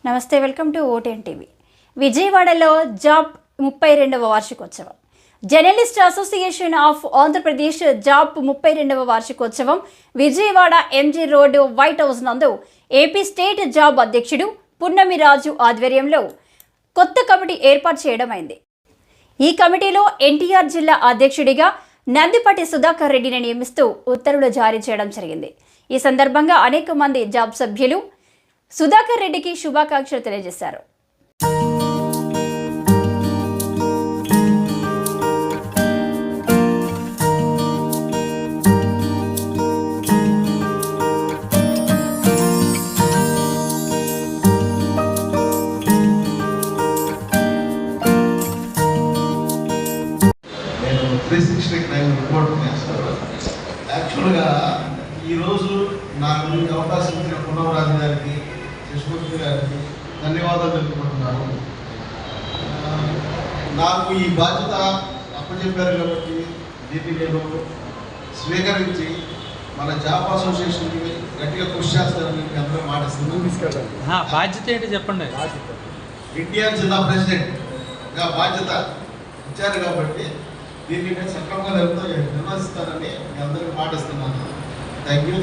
నమస్తే, welcome to Oten TV. విజయవాడలో జాబ్ 32వ వార్షికోత్సవం. జర్నలిస్ట్ అసోసియేషన్ ఆఫ్ ఆంధ్రప్రదేశ్ జాబ్ 32వ వార్షికోత్సవం Vijayawada MG road white house నందు ఏపీ స్టేట్ జాబ్ అధ్యక్షుడు పున్నమిరాజు ఆధ్వర్యంలో కొత్త కమిటీ ఏర్పాటు చేయడమైంది. ఈ కమిటీలో ఎన్టీఆర్ జిల్లా అధ్యక్షుడిగా నందిపటి సుధాకర్ రెడ్డిని నియమిస్తూ ఉత్తర్వులు జారీ చేయడం జరిగింది. ఈ సందర్భంగా అనేక మంది జాబ్ సభ్యులు సుధాకర్ రెడ్డికి శుభాకాంక్షలు తెలియజేశారు. నేను 360 క్రైమ్ రిపోర్ట్ చేస్తాను. యాక్చువల్గా ఈరోజు నాకు మీకు అవకాశం ఇచ్చిన పున్నమరాజు గారికి, యశ్వంత్ గారికి ధన్యవాదాలు తెలుపుకుంటున్నాను. నాకు ఈ బాధ్యత అప్పచెప్పారు కాబట్టి దీన్ని నేను స్వీకరించి మన జాబ్ అసోసియేషన్కి గట్టిగా కృషి చేస్తానని మీకు అందరూ మాటిస్తున్నాను. బాధ్యత ఏంటి చెప్పండి. ఎన్టీఆర్ జిల్లా ప్రెసిడెంట్గా బాధ్యత ఇచ్చారు కాబట్టి దీన్ని నేను సక్రమంగా నిర్వహిస్తానని మీ అందరికీ మాటిస్తున్నాను. Thank you.